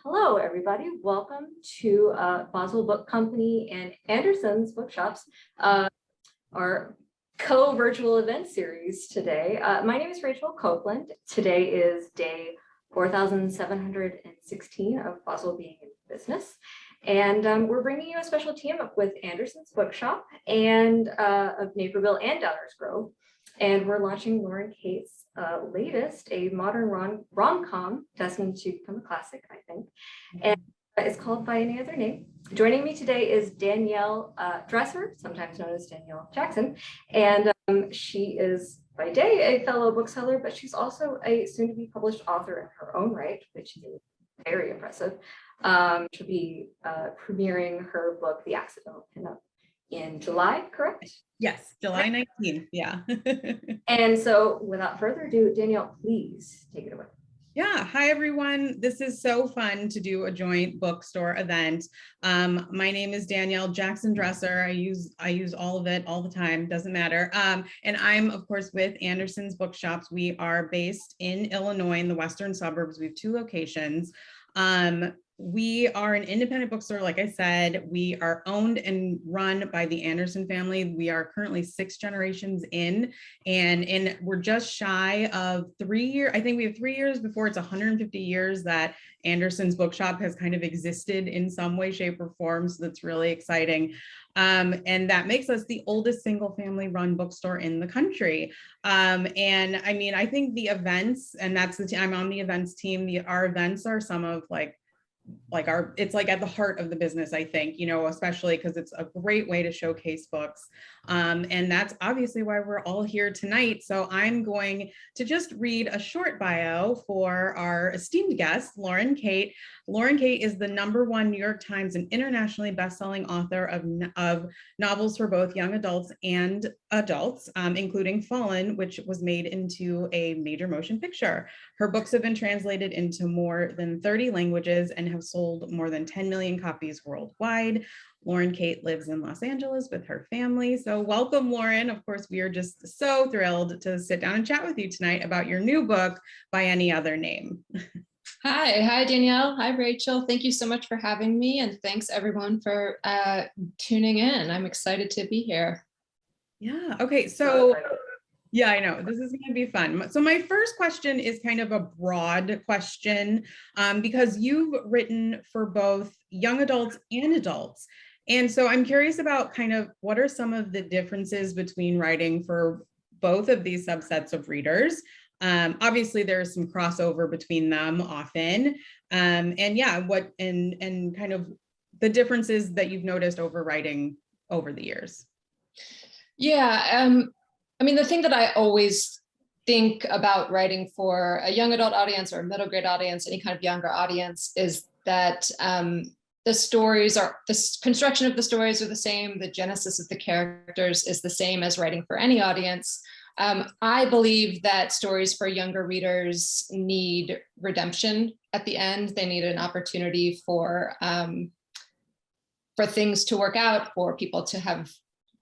Hello, everybody. Welcome to Boswell Book Company and Anderson's Bookshops, our co-virtual event series today. My name is Rachel Copeland. Today is day 4,716 of Boswell being in business. And we're bringing you a special team up with Anderson's Bookshop and of Naperville and Downers Grove. And we're launching Lauren Kate's latest, a modern rom-com destined to become a classic, I think. And it's called By Any Other Name. Joining me today is Danielle Dresser, sometimes known as Danielle Jackson. And she is by day a fellow bookseller, but she's also a soon-to-be published author in her own right, which is very impressive. She'll be premiering her book, The Accidental Pinup, in July, correct? Yes, July 19th, yeah. And so without further ado, Danielle, please take it away. Yeah, hi everyone. This is so fun to do a joint bookstore event. My name is Danielle Jackson Dresser. I use all of it all the time, doesn't matter. And I'm of course with Anderson's Bookshops. We are based in Illinois in the western suburbs. We have 2 locations. We are an independent bookstore. Like I said, we are owned and run by the Anderson family. We are currently 6 generations in, and we're just shy of 3 years. I think we have 3 years before it's 150 years that Anderson's Bookshop has kind of existed in some way, shape, or form. So that's really exciting. And that makes us the oldest single family run bookstore in the country. And I mean, I think the events, and that's I'm on the events team. Our events are some of it's like at the heart of the business, I think, especially because it's a great way to showcase books. And that's obviously why we're all here tonight. So I'm going to just read a short bio for our esteemed guest, Lauren Kate. Lauren Kate is the #1 New York Times and internationally best-selling author of novels for both young adults and adults, including Fallen, which was made into a major motion picture. Her books have been translated into more than 30 languages and have sold more than 10 million copies worldwide. Lauren Kate lives in Los Angeles with her family. So welcome, Lauren. Of course, we are just so thrilled to sit down and chat with you tonight about your new book, By Any Other Name. Hi, Danielle. Hi, Rachel. Thank you so much for having me. And thanks everyone for tuning in. I'm excited to be here. Yeah, okay. So yeah, I know this is going to be fun. So my first question is kind of a broad question because you've written for both young adults and adults. And so I'm curious about kind of what are some of the differences between writing for both of these subsets of readers. Obviously, there's some crossover between them often. And yeah, and kind of the differences that you've noticed over writing over the years. Yeah, I mean, the thing that I always think about writing for a young adult audience or a middle grade audience, any kind of younger audience, is that the construction of the stories are the same. The genesis of the characters is the same as writing for any audience. I believe that stories for younger readers need redemption at the end. They need an opportunity for things to work out, for people to have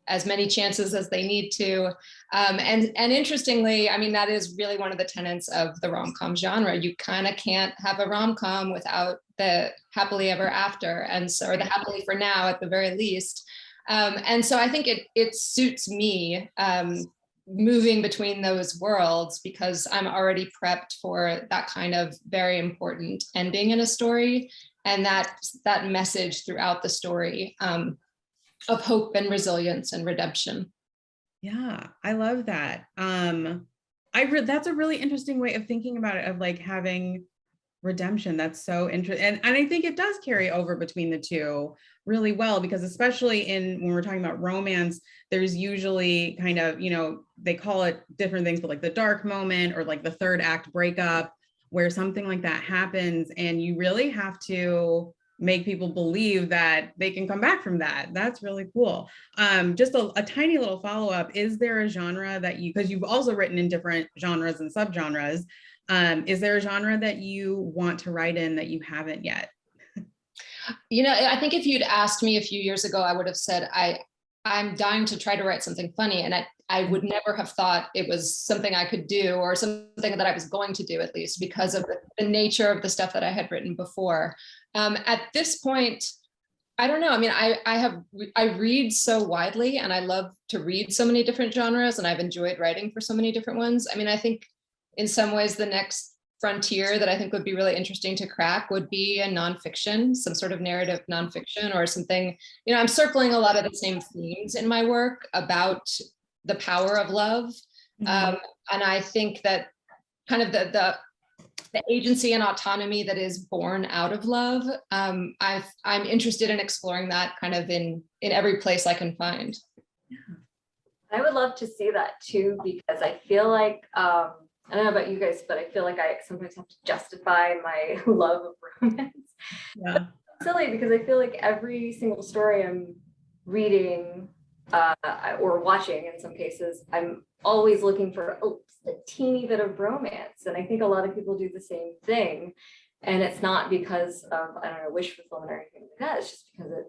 as many chances as they need to. And interestingly, I mean, that is really one of the tenets of the rom-com genre. You kind of can't have a rom-com without the happily ever after, or the happily for now at the very least. And so I think it suits me moving between those worlds because I'm already prepped for that kind of very important ending in a story, and that message throughout the story of hope and resilience and redemption. Yeah, I love that. That's a really interesting way of thinking about it, of like having redemption. That's so interesting. And I think it does carry over between the two really well, because especially when we're talking about romance, there's usually kind of, they call it different things, but like the dark moment or like the third act breakup where something like that happens and you really have to make people believe that they can come back from that. That's really cool. Just a tiny little follow-up. Is there a genre that because you've also written in different genres and subgenres, is there a genre that you want to write in that you haven't yet? I think if you'd asked me a few years ago, I would have said I'm dying to try to write something funny. And I would never have thought it was something I could do, or something that I was going to do, at least because of the nature of the stuff that I had written before. At this point, I don't know. I mean, I read so widely, and I love to read so many different genres, and I've enjoyed writing for so many different ones. I mean, I think in some ways the next frontier that I think would be really interesting to crack would be a nonfiction, some sort of narrative nonfiction, or something. You know, I'm circling a lot of the same themes in my work about the power of love. And I think that kind of the agency and autonomy that is born out of love. I'm interested in exploring that kind of in every place I can find. I would love to see that too, because I feel like, I don't know about you guys, but I feel like I sometimes have to justify my love of romance. Yeah. It's silly, because I feel like every single story I'm reading or watching, in some cases, I'm always looking for a teeny bit of romance. And I think a lot of people do the same thing. And it's not because of, I don't know, wish fulfillment or anything like that. It's just because it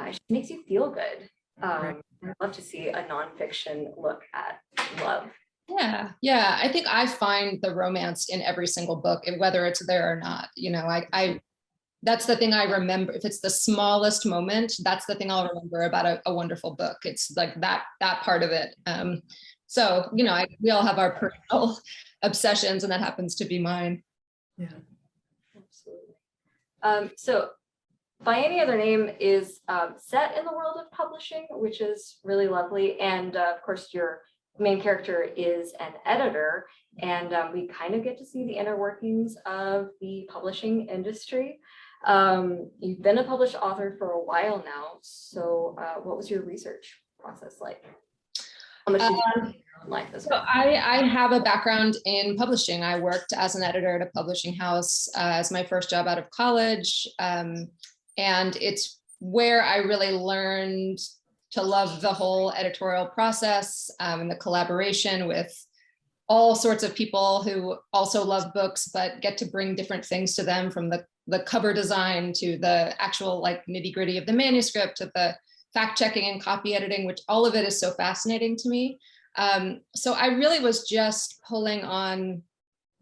just makes you feel good. I'd love to see a nonfiction look at love. Yeah. I think I find the romance in every single book, and whether it's there or not. You know, I that's the thing I remember. If it's the smallest moment, that's the thing I'll remember about a wonderful book. It's like that part of it. So, you know, we all have our personal obsessions, and that happens to be mine. Yeah, absolutely. So By Any Other Name is set in the world of publishing, which is really lovely. And of course, your main character is an editor, and we kind of get to see the inner workings of the publishing industry. You've been a published author for a while now. So what was your research process like? How much did you do in your own life as well? So I have a background in publishing. I worked as an editor at a publishing house as my first job out of college. And it's where I really learned to love the whole editorial process and the collaboration with all sorts of people who also love books, but get to bring different things to them, from the cover design to the actual like nitty gritty of the manuscript, to the fact checking and copy editing, which all of it is so fascinating to me. So I really was just pulling on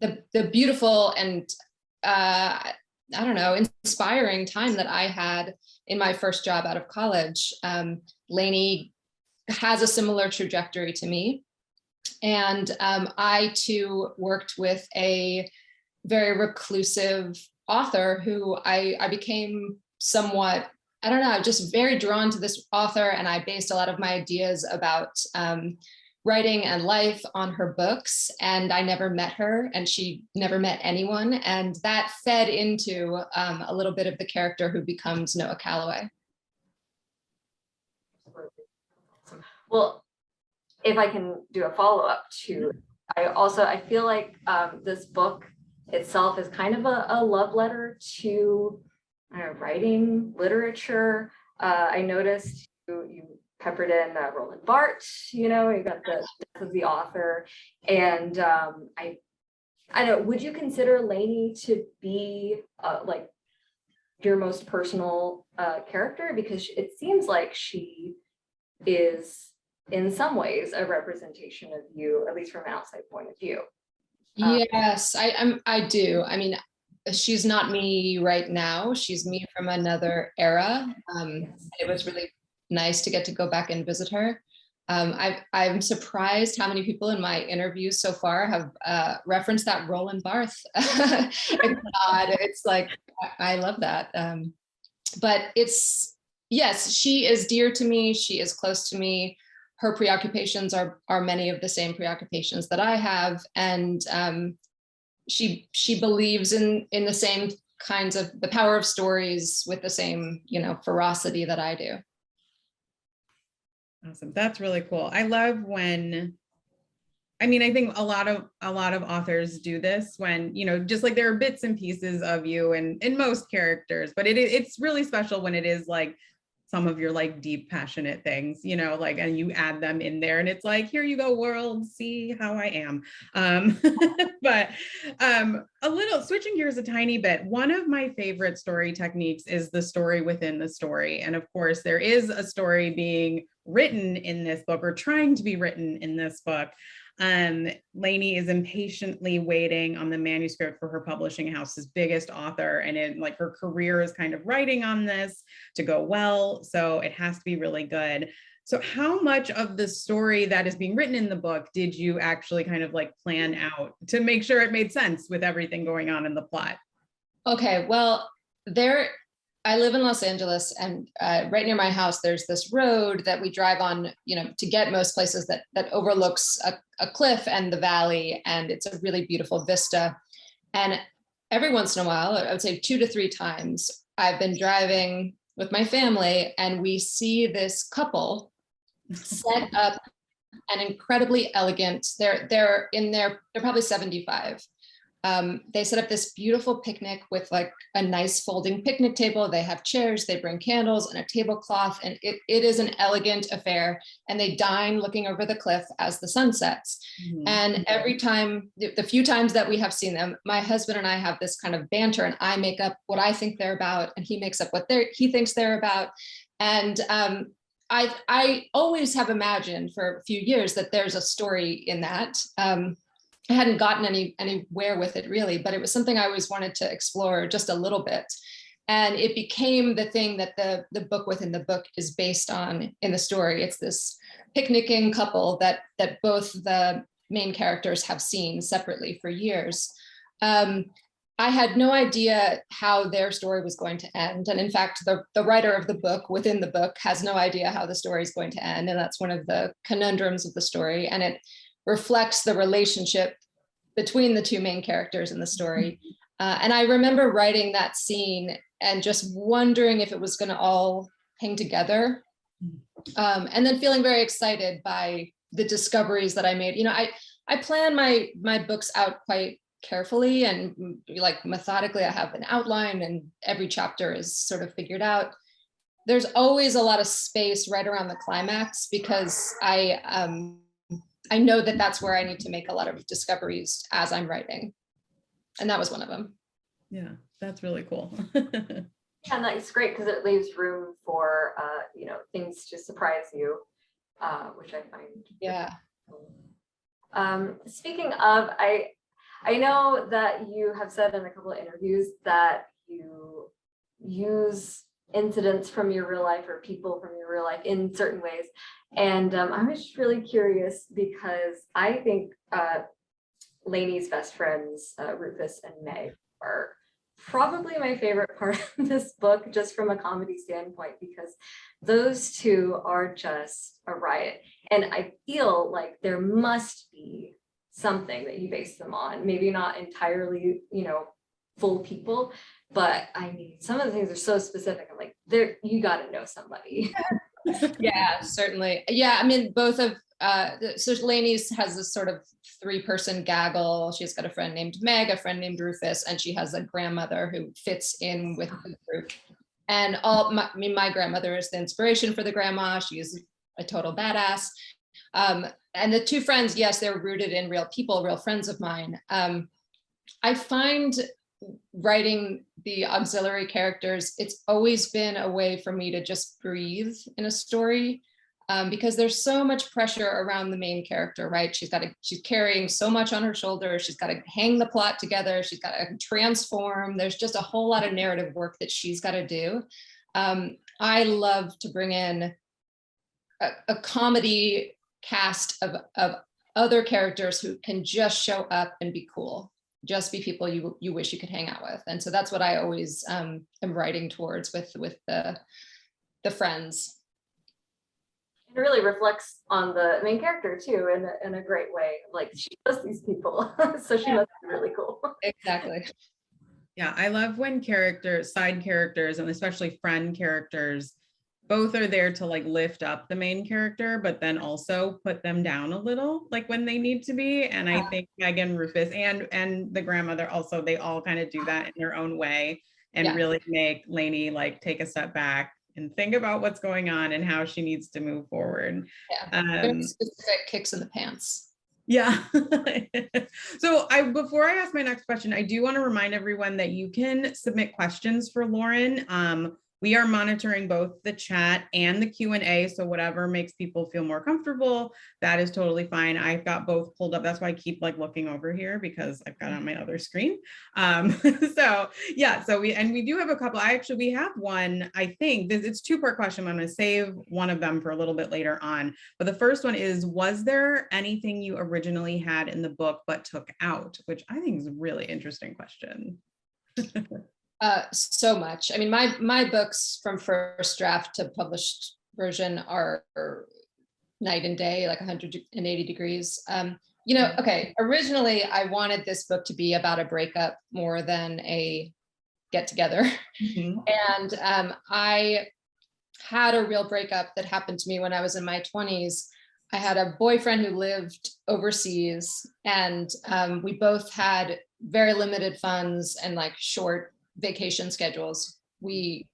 the beautiful and I don't know, inspiring time that I had in my first job out of college. Lainey has a similar trajectory to me. And I too worked with a very reclusive author who I became somewhat, I don't know, just very drawn to this author. And I based a lot of my ideas about writing and life on her books. And I never met her, and she never met anyone. And that fed into a little bit of the character who becomes Noah Calloway. Well, if I can do a follow-up to, I feel like this book itself is kind of a love letter to writing, literature. I noticed you peppered in Roland Barthes, you got the death of the author. And I don't know, would you consider Lainey to be like your most personal character? Because it seems like she is in some ways a representation of you, at least from an outside point of view. Yes, I do. I mean, she's not me right now. She's me from another era. Yes. It was really nice to get to go back and visit her. I'm surprised how many people in my interviews so far have referenced that Roland Barthes. It's odd. It's like, I love that. But yes, she is dear to me. She is close to me. Her preoccupations are many of the same preoccupations that I have. And she believes in the same kinds of the power of stories with the same, ferocity that I do. Awesome. That's really cool. I love when, I think a lot of authors do this when, just like there are bits and pieces of you and in most characters, but it's really special when it is like some of your like deep, passionate things, you know, like, and you add them in there and it's like, here you go, world, see how I am. But a little switching gears a tiny bit, one of my favorite story techniques is the story within the story. And of course, there is a story being written in this book or trying to be written in this book. Lainey is impatiently waiting on the manuscript for her publishing house's biggest author, and it, like, her career is kind of writing on this to go well, so it has to be really good. So how much of the story that is being written in the book did you actually kind of like plan out to make sure it made sense with everything going on in the plot? Okay, well, I live in Los Angeles, and right near my house, there's this road that we drive on, you know, to get most places that overlooks a cliff and the valley, and it's a really beautiful vista. And every once in a while, I would say 2 to 3 times, I've been driving with my family, and we see this couple set up an incredibly elegant. They're probably 75. They set up this beautiful picnic with like a nice folding picnic table. They have chairs, they bring candles and a tablecloth, and it is an elegant affair. And they dine looking over the cliff as the sun sets. Mm-hmm. And every time, the few times that we have seen them, my husband and I have this kind of banter, and I make up what I think they're about, and he makes up what he thinks they're about. And I always have imagined for a few years that there's a story in that. I hadn't gotten anywhere with it really, but it was something I always wanted to explore just a little bit. And it became the thing that the book within the book is based on in the story. It's this picnicking couple that both the main characters have seen separately for years. I had no idea how their story was going to end. And in fact, the writer of the book within the book has no idea how the story is going to end. And that's one of the conundrums of the story. And it reflects the relationship between the 2 main characters in the story. And I remember writing that scene and just wondering if it was going to all hang together. And then feeling very excited by the discoveries that I made. You know, I plan my books out quite carefully and like methodically. I have an outline and every chapter is sort of figured out. There's always a lot of space right around the climax because I know that that's where I need to make a lot of discoveries as I'm writing. And that was one of them. Yeah, that's really cool. And that's great because it leaves room for, you know, things to surprise you, which I find. Yeah. Speaking of, I know that you have said in a couple of interviews that you use incidents from your real life or people from your real life in certain ways. And I was just really curious because I think Lainey's best friends, Rufus and Meg, are probably my favorite part of this book, just from a comedy standpoint, because those 2 are just a riot. And I feel like there must be something that you base them on, maybe not entirely, you know, full people, but I mean, some of the things are so specific. I'm like, you got to know somebody. Yeah, certainly. Yeah, I mean, both of so Lainey's has this sort of 3-person gaggle. She's got a friend named Meg, a friend named Rufus, and she has a grandmother who fits in with the group. And my grandmother is the inspiration for the grandma. She's a total badass. And the 2 friends, yes, they're rooted in real people, real friends of mine. I find writing the auxiliary characters, it's always been a way for me to just breathe in a story, because there's so much pressure around the main character, right? She's carrying so much on her shoulders. She's got to hang the plot together. She's got to transform. There's just a whole lot of narrative work that she's got to do. I love to bring in a comedy cast of other characters who can just show up and be cool. Just be people you wish you could hang out with. And so that's what I always am writing towards with the friends. It really reflects on the main character too, in a great way. Like, she knows these people, so she must be really cool. Exactly. Yeah, I love when side characters, and especially friend characters, both are there to like lift up the main character, but then also put them down a little, like when they need to be. And I think Megan, Rufus, and the grandmother also, they all kind of do that in their own way and really make Lainey like take a step back and think about what's going on and how she needs to move forward. Yeah, very specific kicks in the pants. Yeah. So before I ask my next question, I do want to remind everyone that you can submit questions for Lauren. We are monitoring both the chat and the Q&A. So whatever makes people feel more comfortable, that is totally fine. I've got both pulled up. That's why I keep like looking over here because I've got it on my other screen. So yeah, so we do have a couple. We have one, I think it's two-part question. I'm going to save one of them for a little bit later on. But the first one is, was there anything you originally had in the book but took out? Which I think is a really interesting question. So much. I mean, my books from first draft to published version are night and day, like 180 degrees. Okay, originally I wanted this book to be about a breakup more than a get together. Mm-hmm. And I had a real breakup that happened to me when I was in my 20s. I had a boyfriend who lived overseas, and we both had very limited funds and like short vacation schedules. We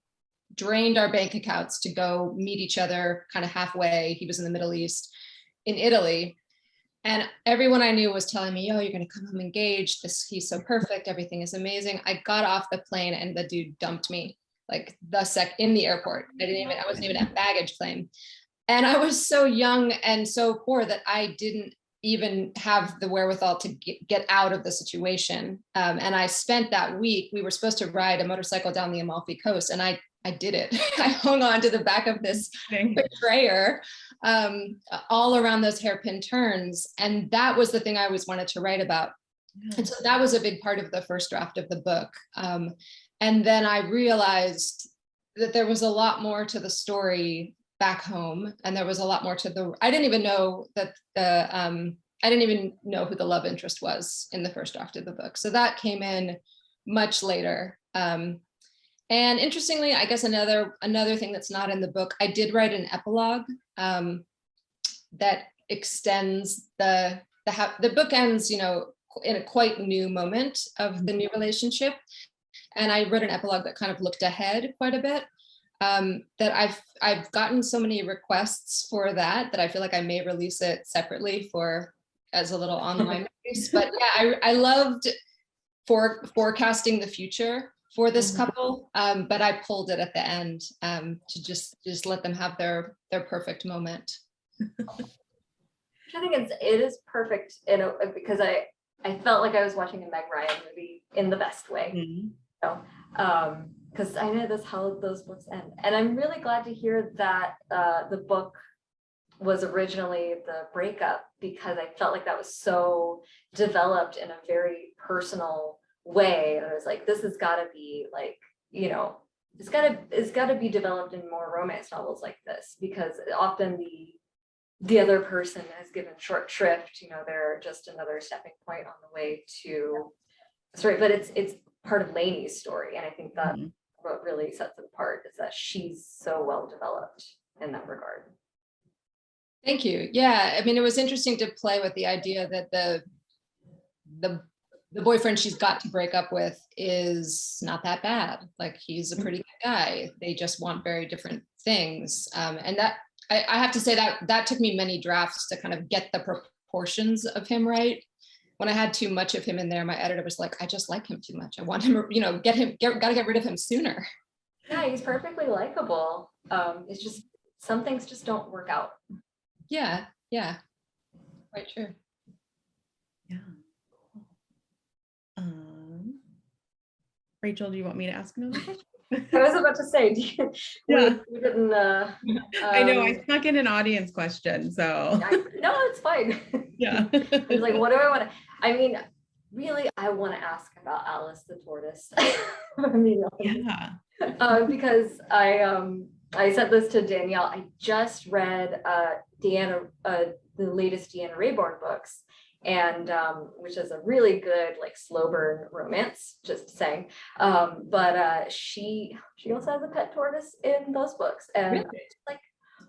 drained our bank accounts to go meet each other kind of halfway. He was in the Middle East, in Italy. And everyone I knew was telling me, oh, you're going to come home engaged. He's so perfect. Everything is amazing. I got off the plane and the dude dumped me like in the airport. I wasn't even at baggage claim. And I was so young and so poor that I didn't even have the wherewithal to get out of the situation. And I spent that week, we were supposed to ride a motorcycle down the Amalfi Coast, and I did it. I hung on to the back of this betrayer all around those hairpin turns. And that was the thing I always wanted to write about. Yeah. And so that was a big part of the first draft of the book. And then I realized that there was a lot more to the story back home, and there was a lot more to I didn't even know that I didn't even know who the love interest was in the first draft of the book. So that came in much later. And interestingly, I guess another thing that's not in the book, I did write an epilogue that extends the book ends, in a quite new moment of the new relationship. And I wrote an epilogue that kind of looked ahead quite a bit. That I've gotten so many requests for that I feel like I may release it separately as a little online piece. But yeah, I loved forecasting the future for this couple, but I pulled it at the end to just let them have their perfect moment. I think it is perfect because I felt like I was watching a Meg Ryan movie in the best way. Mm-hmm. Because I know that's how those books end. And I'm really glad to hear that the book was originally the breakup, because I felt like that was so developed in a very personal way. And I was like, this has got to be like, it's got to be developed in more romance novels like this, because often the other person has given short shrift. They're just another stepping point on the way to story. But it's part of Lainey's story, and I think that. Mm-hmm. What really sets it apart is that she's so well developed in that regard. Thank you. Yeah, I mean, it was interesting to play with the idea that the boyfriend she's got to break up with is not that bad. Like, he's a pretty good guy. They just want very different things. And that I have to say that took me many drafts to kind of get the proportions of him right. When I had too much of him in there, my editor was like, I just like him too much. I want him, gotta get rid of him sooner. Yeah, he's perfectly likable. It's just, some things just don't work out. Yeah. Quite true. Yeah. Rachel, do you want me to ask another question? I was about to say, we didn't. I know, I snuck in an audience question, so. No, it's fine. Yeah. I was like, what do I want to? I mean, really, I want to ask about Alice the Tortoise. Because I sent this to Danielle. I just read the latest Deanna Raybourn books, and which is a really good like slow burn romance, just saying. But she also has a pet tortoise in those books, and really? Like,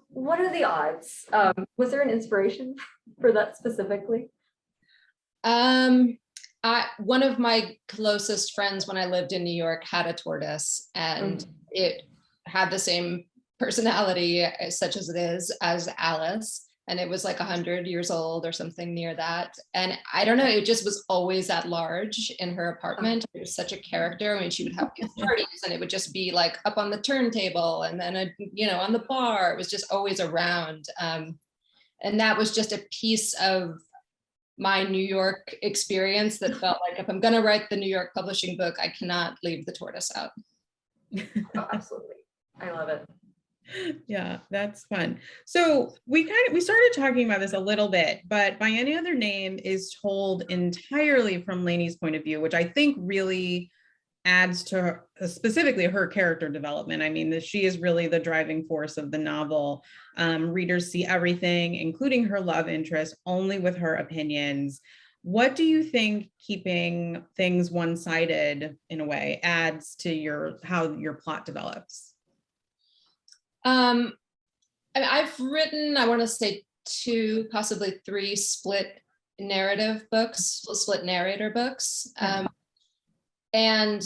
what are the odds? Was there an inspiration for that specifically? One of my closest friends when I lived in New York had a tortoise, and it had the same personality, such as it is, as Alice. And it was like 100 years old or something near that. And I don't know, it just was always at large in her apartment. It was such a character. I mean, she would have these parties and it would just be like up on the turntable and then, on the bar. It was just always around. And that was just a piece of my New York experience that felt like if I'm going to write the New York publishing book, I cannot leave the tortoise out. Oh, absolutely. I love it. Yeah, that's fun. So we started talking about this a little bit, but By Any Other Name is told entirely from Lainey's point of view, which I think really adds to her, specifically her character development. I mean, she is really the driving force of the novel. Readers see everything, including her love interest, only with her opinions. What do you think keeping things one-sided in a way adds to how your plot develops? I've written, I want to say 2, possibly 3 split narrator books. And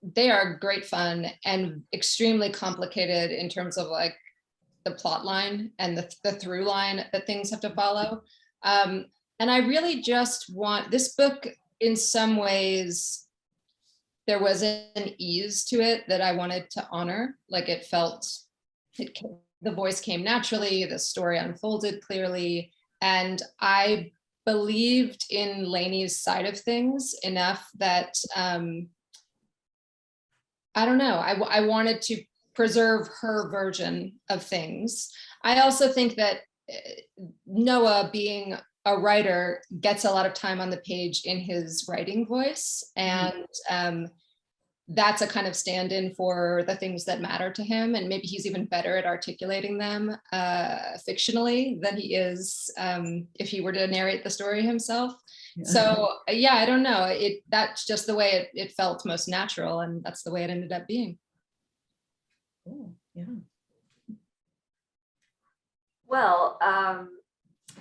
they are great fun and extremely complicated in terms of like the plot line and the through line that things have to follow. And I really just want this book, in some ways, there was an ease to it that I wanted to honor. Like the voice came naturally, the story unfolded clearly, and I believed in Lainey's side of things enough that I don't know, I wanted to preserve her version of things. I also think that Noah, being a writer, gets a lot of time on the page in his writing voice, and that's a kind of stand-in for the things that matter to him, and maybe he's even better at articulating them fictionally than he is if he were to narrate the story himself. Yeah. So yeah, I don't know, that's just the way it felt most natural, and that's the way it ended up being. Cool. Yeah. Well,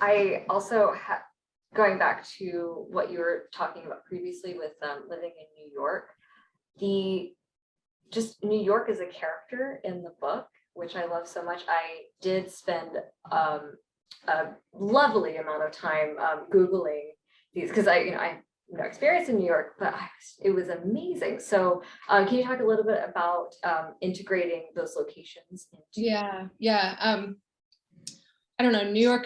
I also going back to what you were talking about previously with living in New York, just New York as a character in the book, which I love so much. I did spend a lovely amount of time Googling these, because I have no experience in New York, but it was amazing. So can you talk a little bit about integrating those locations into? Yeah. I don't know, New York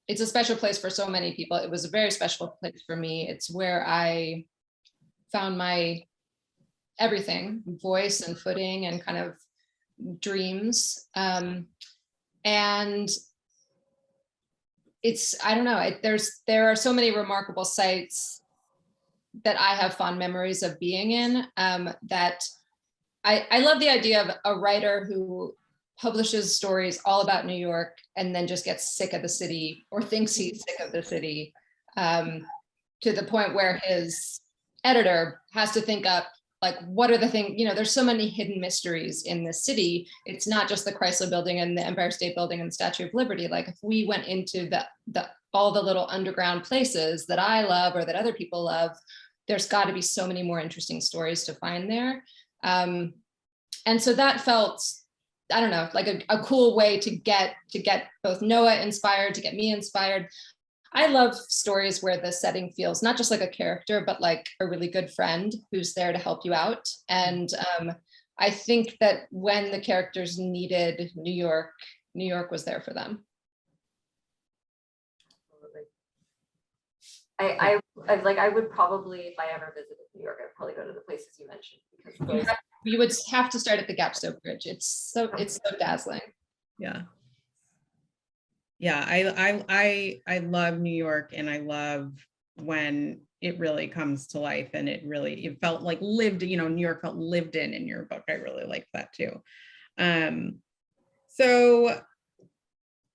it's a special place for so many people. It was a very special place for me. It's where I found my everything, voice and footing and kind of dreams. And I don't know, there are so many remarkable sites that I have fond memories of being in, that I love the idea of a writer who publishes stories all about New York and then just gets sick of the city, or thinks he's sick of the city, to the point where his editor has to think up, like, what are the things, there's so many hidden mysteries in the city. It's not just the Chrysler Building and the Empire State Building and the Statue of Liberty. Like, if we went into all the little underground places that I love or that other people love, there's got to be so many more interesting stories to find there. And so that felt, I don't know, like a cool way to get both Noah inspired, to get me inspired. I love stories where the setting feels not just like a character, but like a really good friend who's there to help you out. And I think that when the characters needed New York was there for them. Absolutely. I would probably, if I ever visited New York, I'd probably go to the places you mentioned, because you would have to start at the Gapstone Bridge. It's so dazzling. Yeah. Yeah, I love New York, and I love when it really comes to life, and it felt like lived, New York felt lived in your book. I really like that too. So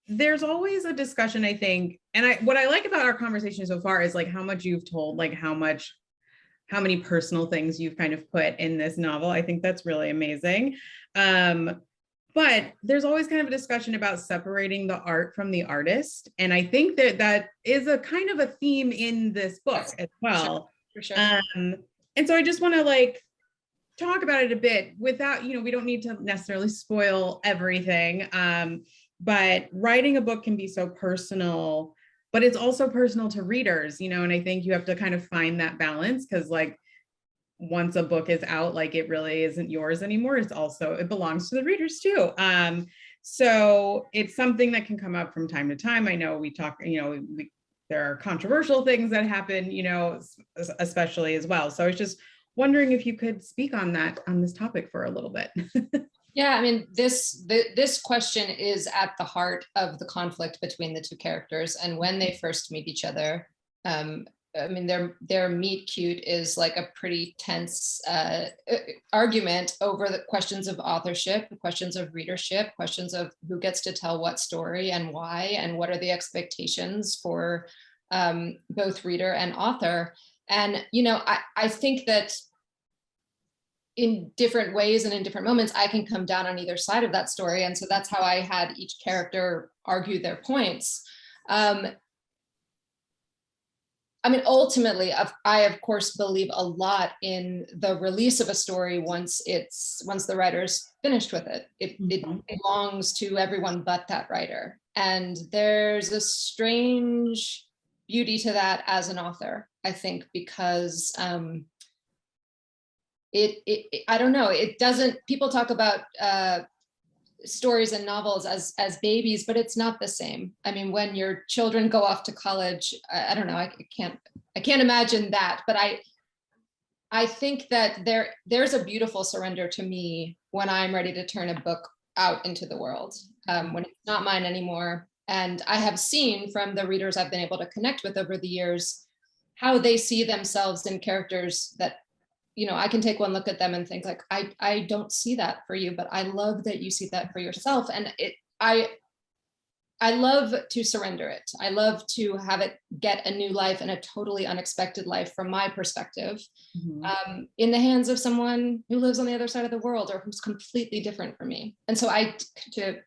there's always a discussion, I think, and what I like about our conversation so far is like how much you've told, like how many personal things you've kind of put in this novel. I think that's really amazing. But there's always kind of a discussion about separating the art from the artist. And I think that is a kind of a theme in this book as well. For sure. And so I just want to talk about it a bit without, we don't need to necessarily spoil everything. But writing a book can be so personal, but it's also personal to readers, and I think you have to kind of find that balance, because like once a book is out, like it really isn't yours anymore. It belongs to the readers too. So it's something that can come up from time to time. I know we talk, there are controversial things that happen, especially as well. So I was just wondering if you could speak on this topic for a little bit. Yeah, I mean, this question is at the heart of the conflict between the two characters. And when they first meet each other, I mean, their meet cute is like a pretty tense argument over the questions of authorship, questions of readership, questions of who gets to tell what story and why, and what are the expectations for both reader and author. And, I think that in different ways and in different moments, I can come down on either side of that story. And so that's how I had each character argue their points. I mean, ultimately, I of course believe a lot in the release of a story once the writer's finished with it. It belongs to everyone but that writer. And there's a strange beauty to that as an author, I think, because I don't know, it doesn't, people talk about stories and novels as babies, but it's not the same. I mean, when your children go off to college, I don't know, I can't imagine that, but I think that there's a beautiful surrender to me when I'm ready to turn a book out into the world, when it's not mine anymore. And I have seen from the readers I've been able to connect with over the years how they see themselves in characters that, I can take one look at them and think like, I don't see that for you, but I love that you see that for yourself. And I love to surrender it. I love to have it get a new life and a totally unexpected life from my perspective, in the hands of someone who lives on the other side of the world or who's completely different from me. And so to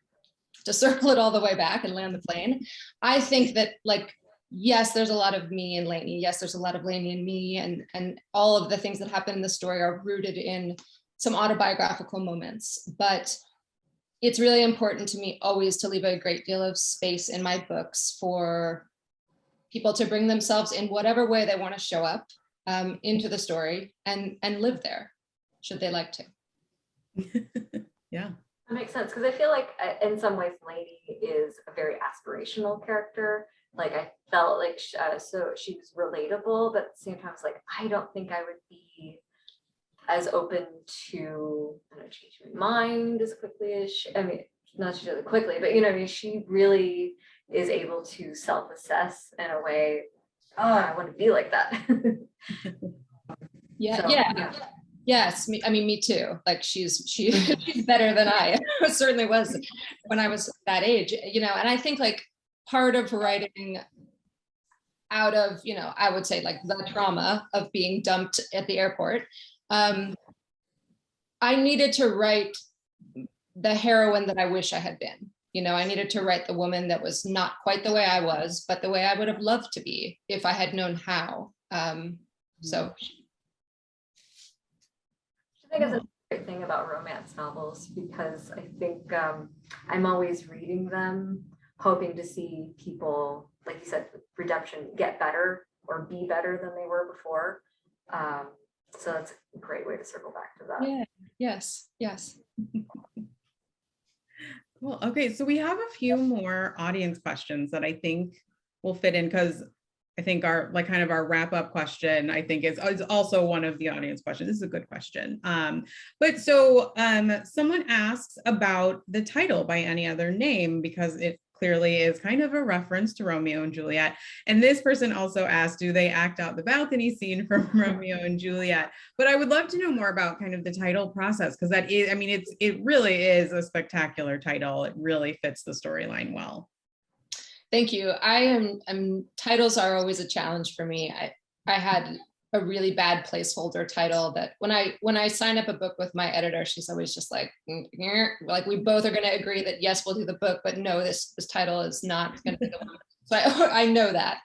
circle it all the way back and land the plane, I think that like, yes, there's a lot of me in Lainey. Yes, there's a lot of Lainey in me, and all of the things that happen in the story are rooted in some autobiographical moments. But it's really important to me always to leave a great deal of space in my books for people to bring themselves in whatever way they want to show up into the story and live there, should they like to. Yeah. That makes sense, because I feel like in some ways Lainey is a very aspirational character. Like I felt like so she was relatable, but at the same time it's like I don't think I would be as open to change my mind as quickly as I mean, not necessarily quickly, but I mean, she really is able to self-assess in a way. Oh, I want to be like that. Yeah, So, yeah. Yes, me too. Like she's better than I certainly was when I was that age, and I think like part of writing out of, I would say like the trauma of being dumped at the airport, I needed to write the heroine that I wish I had been. I needed to write the woman that was not quite the way I was, but the way I would have loved to be if I had known how. So I think it's a great thing about romance novels, because I think I'm always reading them hoping to see people, like you said, redemption, get better or be better than they were before. So that's a great way to circle back to that. yeah, yes. Cool. Okay, so we have a few more audience questions that I think will fit in, because I think our wrap-up question, I think is also one of the audience questions. This is a good question. But so someone asks about the title By Any Other Name, because it clearly is kind of a reference to Romeo and Juliet. And this person also asked, do they act out the balcony scene from Romeo and Juliet? But I would love to know more about kind of the title process, because that is, I mean, it really is a spectacular title. It really fits the storyline well. Thank you. Titles are always a challenge for me. I had a really bad placeholder title that when I sign up a book with my editor, she's always just like we both are going to agree that yes, we'll do the book, but no, this title is not going to be the one. So I know that.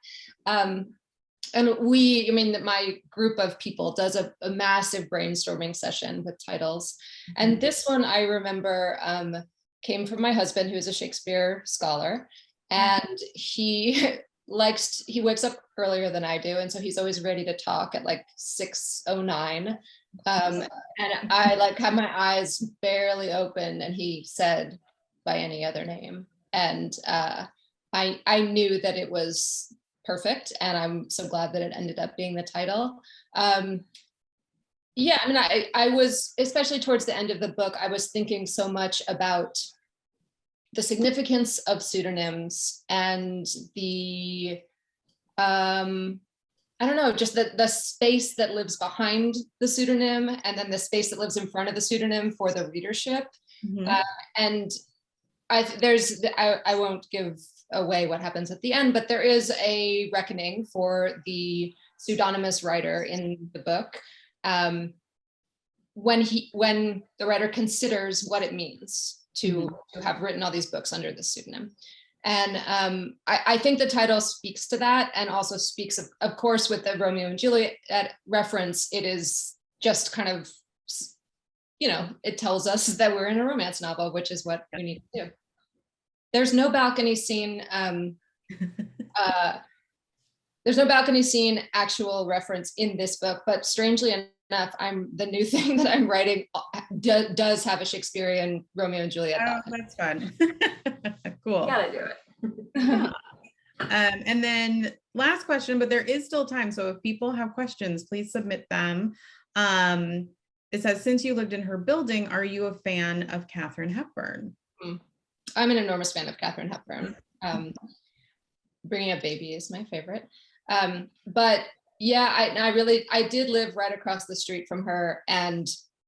I mean, my group of people does a massive brainstorming session with titles. And this one I remember came from my husband, who is a Shakespeare scholar. And he wakes up earlier than I do. And so he's always ready to talk at like 6:09. And I like had my eyes barely open and he said, "By any other name." And I knew that it was perfect, and I'm so glad that it ended up being the title. Yeah, I mean, I was, especially towards the end of the book, I was thinking so much about the significance of pseudonyms and the, I don't know, just the space that lives behind the pseudonym, and then the space that lives in front of the pseudonym for the readership. And I won't give away what happens at the end, but there is a reckoning for the pseudonymous writer in the book, when the writer considers what it means to have written all these books under the pseudonym. And I think the title speaks to that, and also speaks of course, with the Romeo and Juliet reference, it is just kind of, it tells us that we're in a romance novel, which is what we need to do. There's no balcony scene. There's no balcony scene actual reference in this book, but strangely enough, the new thing that I'm writing does have a Shakespearean Romeo and Juliet. Oh, that's fun. Cool. Gotta do it. And then last question, but there is still time. So if people have questions, please submit them. It says, since you lived in her building, are you a fan of Katherine Hepburn? I'm an enormous fan of Katherine Hepburn. Bringing Up Baby is my favorite. But yeah, I did live right across the street from her. And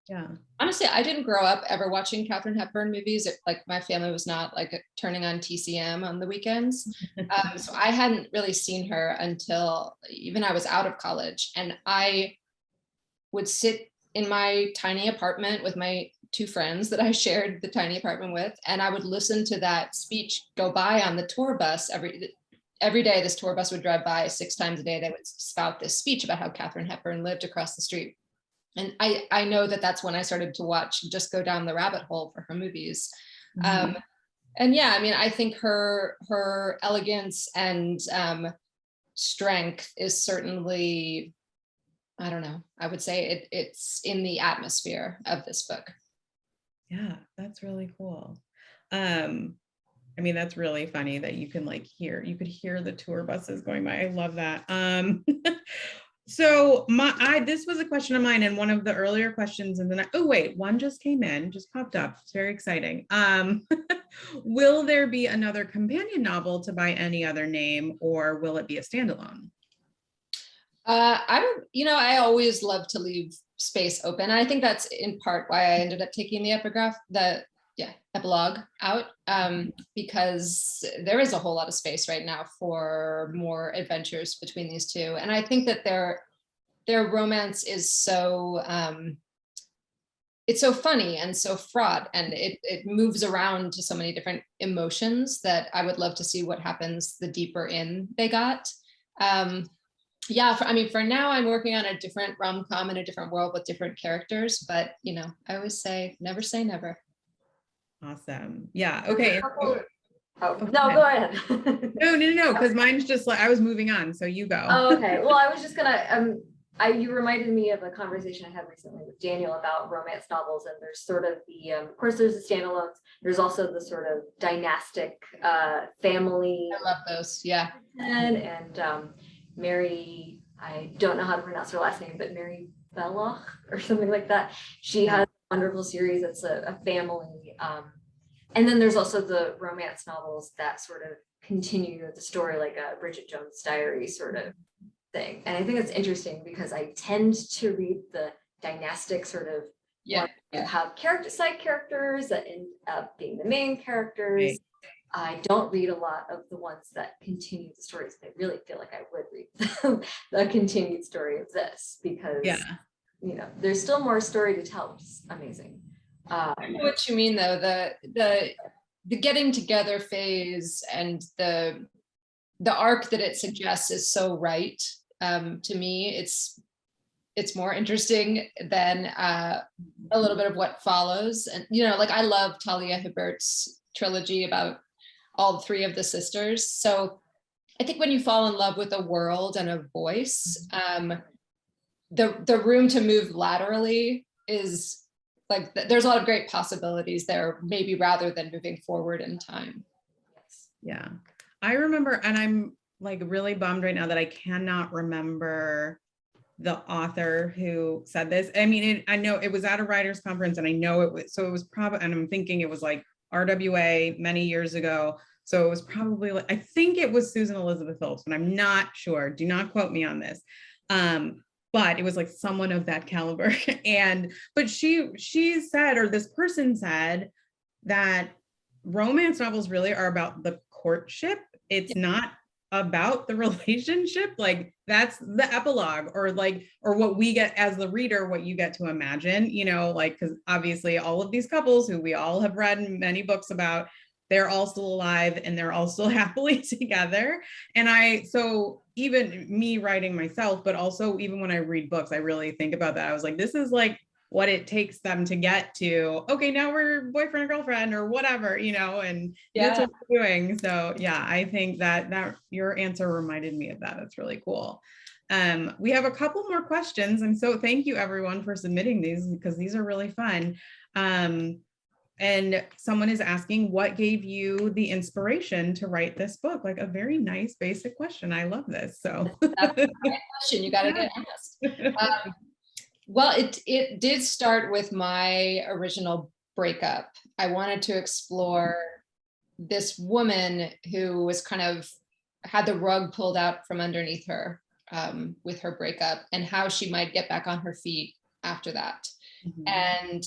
yeah, honestly, I didn't grow up ever watching Katherine Hepburn movies. Like my family was not like turning on TCM on the weekends. So I hadn't really seen her until even I was out of college. And I would sit in my tiny apartment with my two friends that I shared the tiny apartment with, and I would listen to that speech go by on the tour bus every day. This tour bus would drive by 6 times a day. They would spout this speech about how Katherine Hepburn lived across the street. And I know that that's when I started to just go down the rabbit hole for her movies. And yeah, I mean, I think her elegance and strength is certainly, I don't know, I would say it's in the atmosphere of this book. Yeah, that's really cool. I mean, that's really funny that you can you could hear the tour buses going by. I love that. So this was a question of mine, and one of the earlier questions, and then oh wait, one just came in, just popped up. It's very exciting. Will there be another companion novel to By Any Other Name, or will it be a standalone? I always love to leave space open. I think that's in part why I ended up taking the epilogue out, because there is a whole lot of space right now for more adventures between these two. And I think that their romance is so, it's so funny and so fraught, and it moves around to so many different emotions that I would love to see what happens the deeper in they got. Yeah, for now, I'm working on a different rom-com in a different world with different characters, but I always say never. Awesome. Yeah. Okay. No, go ahead. No, because mine's just I was moving on, so you go. Oh, okay. Well, I was just gonna, you reminded me of a conversation I had recently with Daniel about romance novels, and there's sort of of course, there's the standalones. There's also the sort of dynastic family. I love those. Yeah. And Mary, I don't know how to pronounce her last name, but Mary Belloch or something like that. She has a wonderful series that's a family. And then there's also the romance novels that sort of continue the story, like a Bridget Jones' Diary sort of thing. And I think it's interesting because I tend to read the dynastic sort of have side characters that end up being the main characters. Right. I don't read a lot of the ones that continue the stories. I really feel like I would read the continued story of this because, there's still more story to tell, which is amazing. I know what you mean, though. The getting together phase and the arc that it suggests is so right. To me, it's more interesting than a little bit of what follows. And, you know, like I love Talia Hibbert's trilogy about all three of the sisters. So I think when you fall in love with a world and a voice, the room to move laterally is like, there's a lot of great possibilities there, maybe rather than moving forward in time. Yeah, I remember, and I'm like really bummed right now that I cannot remember the author who said this. I mean, I know it was at a writers conference, and I know it was, so it was probably, and I'm thinking it was like RWA many years ago. So it was probably like, I think it was Susan Elizabeth Phillips, but I'm not sure. Do not quote me on this. But it was like someone of that caliber. But she said, or this person said, that romance novels really are about the courtship. It's not about the relationship. Like that's the epilogue, or what we get as the reader, what you get to imagine, you know, like, because obviously all of these couples who we all have read many books about, they're all still alive and they're all still happily together. And so even me writing myself, but also even when I read books, I really think about that. I was like, this is like what it takes them to get to, okay, now we're boyfriend and girlfriend or whatever, you know, and that's what we're doing. So yeah, I think that your answer reminded me of that. That's really cool. We have a couple more questions. And so thank you everyone for submitting these, because these are really fun. And someone is asking, what gave you the inspiration to write this book? Like a very nice basic question. I love this. So that's the right question you got to get asked. Well, it did start with my original breakup. I wanted to explore this woman who was kind of had the rug pulled out from underneath her with her breakup, and how she might get back on her feet after that. Mm-hmm. And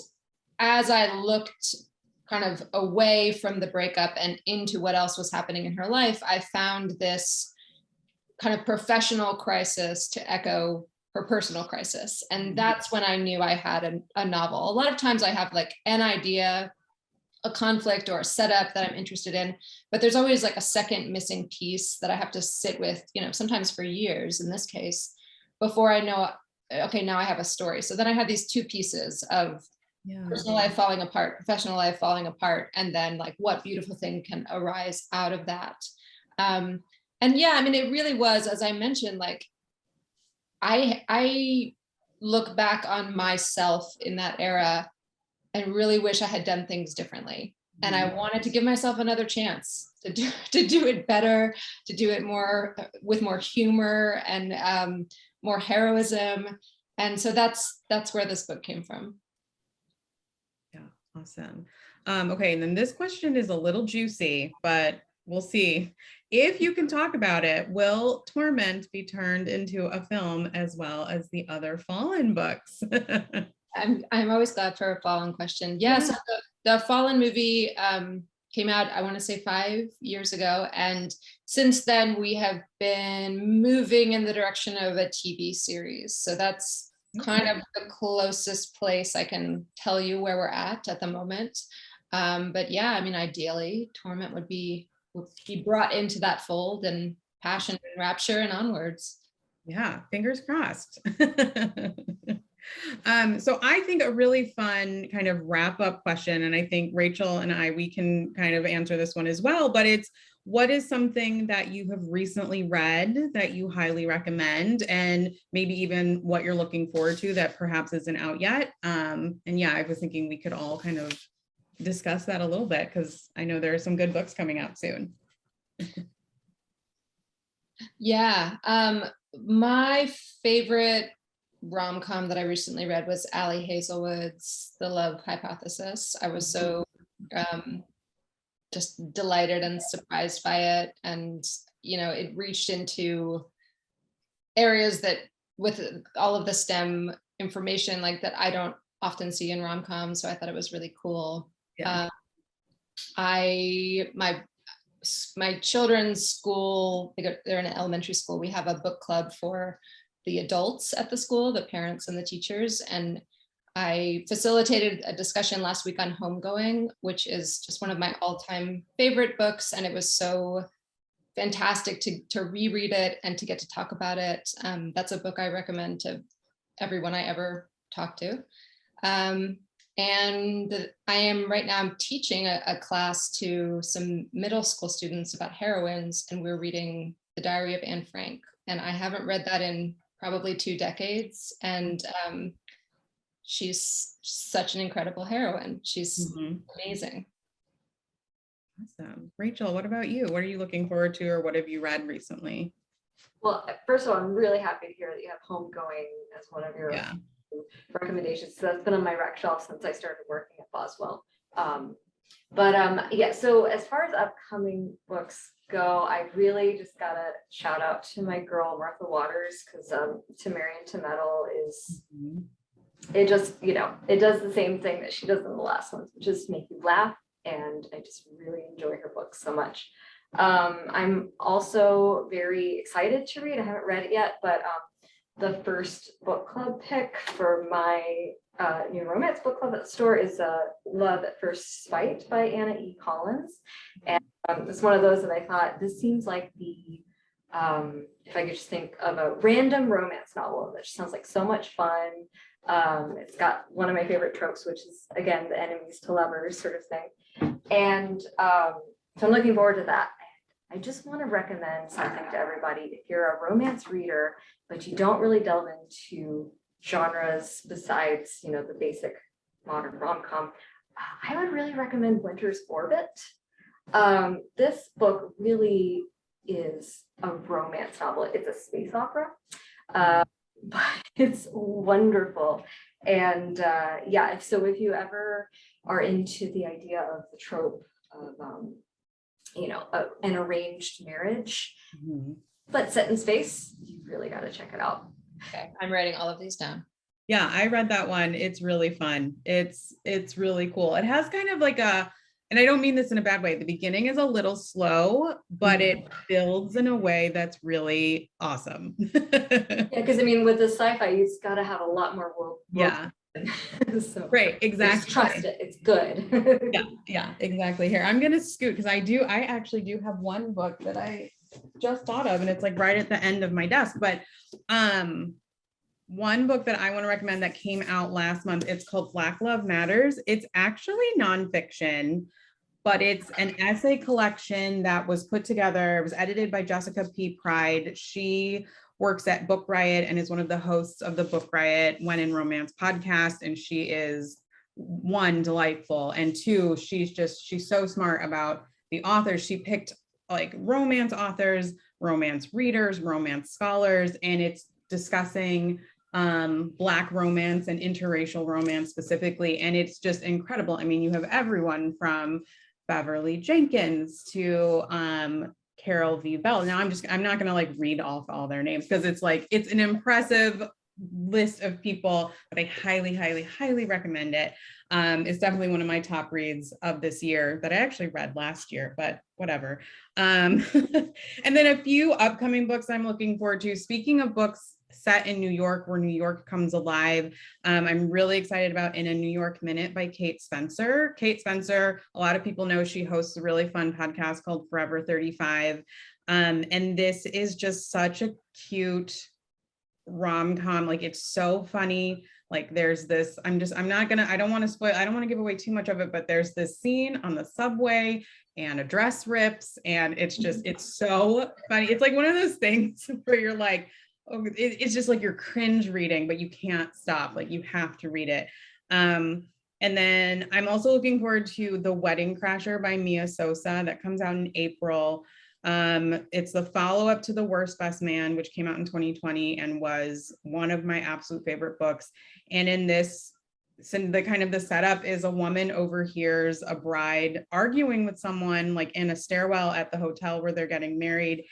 as I looked kind of away from the breakup and into what else was happening in her life, I found this kind of professional crisis to echo her personal crisis. And that's when I knew I had a novel. A lot of times I have like an idea, a conflict or a setup that I'm interested in, but there's always like a second missing piece that I have to sit with, you know, sometimes for years in this case, before I know, okay, now I have a story. So then I had these two pieces of personal life falling apart, professional life falling apart, and then like what beautiful thing can arise out of that. And yeah, I mean, it really was, as I mentioned, like I look back on myself in that era and really wish I had done things differently. And I wanted to give myself another chance to do it better, to do it more with more humor and more heroism. And so that's where this book came from. Awesome. Okay, and then this question is a little juicy, but we'll see. If you can talk about it, will Torment be turned into a film as well as the other Fallen books? I'm always glad for a Fallen question. Yeah, so the Fallen movie came out, I want to say 5 years ago. And since then, we have been moving in the direction of a TV series. So that's kind of the closest place I can tell you where we're at the moment. But yeah, I mean, ideally, Torment would be brought into that fold, and Passion and Rapture and onwards. Yeah, fingers crossed. So I think a really fun kind of wrap up question, and I think Rachel and we can kind of answer this one as well, but it's, what is something that you have recently read that you highly recommend, and maybe even what you're looking forward to that perhaps isn't out yet? And yeah, I was thinking we could all kind of discuss that a little bit, because I know there are some good books coming out soon. Yeah, my favorite rom-com that I recently read was Ali Hazelwood's The Love Hypothesis. I was so just delighted and surprised by it. And, you know, it reached into areas that with all of the STEM information like that I don't often see in rom-coms. So I thought it was really cool. Yeah. My children's school, they're in an elementary school. We have a book club for the adults at the school, the parents and the teachers. And I facilitated a discussion last week on Homegoing, which is just one of my all-time favorite books. And it was so fantastic to reread it and to get to talk about it. That's a book I recommend to everyone I ever talk to. And right now I'm teaching a class to some middle school students about heroines, and we're reading The Diary of Anne Frank. And I haven't read that in probably 2 decades. And she's such an incredible heroine. She's amazing. Awesome. Rachel, what about you? What are you looking forward to, or what have you read recently? Well, first of all, I'm really happy to hear that you have Homegoing as one of your recommendations. So that's been on my rec shelf since I started working at Boswell. Yeah, so as far as upcoming books go, I really just gotta shout out to my girl Martha Waters, because To Marry and to Meddle is it just, it does the same thing that she does in the last ones, which is make you laugh, and I just really enjoy her books so much. I'm also very excited to read, I haven't read it yet, but the first book club pick for my new romance book club at the store is Love at First Sight by Anna E. Collins. And it's one of those that I thought, this seems like the, if I could just think of a random romance novel that just sounds like so much fun. It's got one of my favorite tropes, which is, again, the enemies to lovers sort of thing. And so I'm looking forward to that. I just want to recommend something to everybody. If you're a romance reader, but you don't really delve into genres besides, the basic modern rom-com, I would really recommend Winter's Orbit. This book really is a romance novel. It's a space opera, but it's wonderful. And yeah, so if you ever are into the idea of the trope of an arranged marriage, but set in space, you really got to check it out. Okay, I'm writing all of these down. Yeah, I read that one. It's really fun. It's really cool. It has kind of like and I don't mean this in a bad way, the beginning is a little slow, but it builds in a way that's really awesome. Yeah, because with the sci-fi, you just got to have a lot more world. Yeah. So right, exactly. Just trust it, it's good. yeah, exactly. Here, I'm gonna scoot because I actually do have one book that I just thought of, and it's like right at the end of my desk. But one book that I want to recommend that came out last month, it's called Black Love Matters. It's actually nonfiction, but it's an essay collection that was put together. It was edited by Jessica P. Pride. She works at Book Riot and is one of the hosts of the Book Riot When in Romance podcast. And she is, one, delightful, and two, she's so smart about the authors. She picked like romance authors, romance readers, romance scholars, and it's discussing Black romance and interracial romance specifically. And it's just incredible. You have everyone from Beverly Jenkins to Carol V. Bell. Now I'm not going to like read off all their names because it's an impressive list of people, but I highly, highly, highly recommend it. It's definitely one of my top reads of this year that I actually read last year, but whatever. And then a few upcoming books I'm looking forward to. Speaking of books set in New York, where New York comes alive, I'm really excited about In a New York Minute by Kate Spencer. Kate Spencer, a lot of people know she hosts a really fun podcast called Forever 35. And this is just such a cute rom-com. Like, it's so funny. Like, there's this, I don't want to spoil, I don't want to give away too much of it, but there's this scene on the subway and a dress rips, and it's so funny. It's like one of those things where you're like, oh, it's just like you're cringe reading, but you can't stop. Like, you have to read it. And then I'm also looking forward to The Wedding Crasher by Mia Sosa that comes out in April. It's the follow-up to The Worst Best Man, which came out in 2020 and was one of my absolute favorite books. And in this, so the setup is a woman overhears a bride arguing with someone like in a stairwell at the hotel where they're getting married.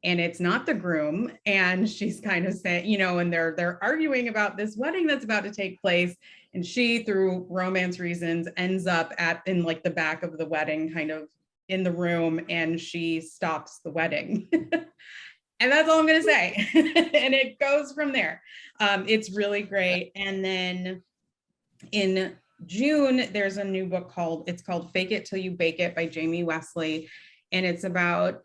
And it's not the groom. And she's kind of saying, and they're arguing about this wedding that's about to take place. And she, through romance reasons, ends up in like the back of the wedding, kind of in the room, and she stops the wedding. And that's all I'm going to say. And it goes from there. It's really great. And then in June, there's a new book called Fake It Till You Bake It by Jamie Wesley. And it's about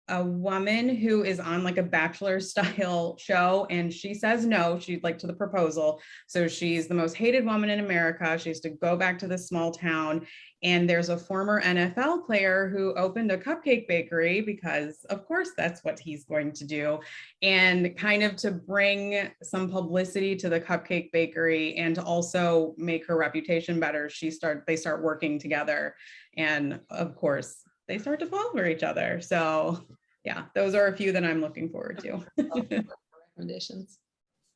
a woman who is on like a bachelor style show, and she says no, she'd like to the proposal. So she's the most hated woman in America. She has to go back to this small town. And there's a former NFL player who opened a cupcake bakery because of course that's what he's going to do. And kind of to bring some publicity to the cupcake bakery and to also make her reputation better, they start working together. And of course, they start to fall for each other. So yeah, those are a few that I'm looking forward to. Recommendations.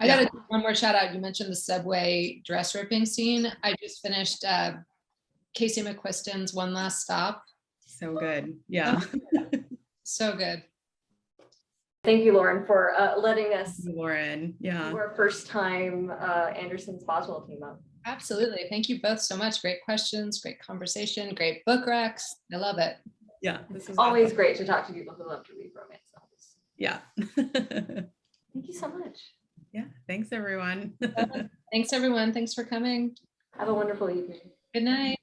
I got to do one more shout out. You mentioned the subway dress ripping scene. I just finished Casey McQuiston's One Last Stop. So good. Yeah. So good. Thank you, Lauren, for letting us Lauren. Yeah. do our first time Anderson's Boswell team up. Absolutely. Thank you both so much. Great questions, great conversation, great book recs. I love it. Yeah. This is Always awesome. great to talk to people who love to read romance novels. Yeah. Thank you so much. Yeah. Thanks, everyone. Thanks, everyone. Thanks for coming. Have a wonderful evening. Good night.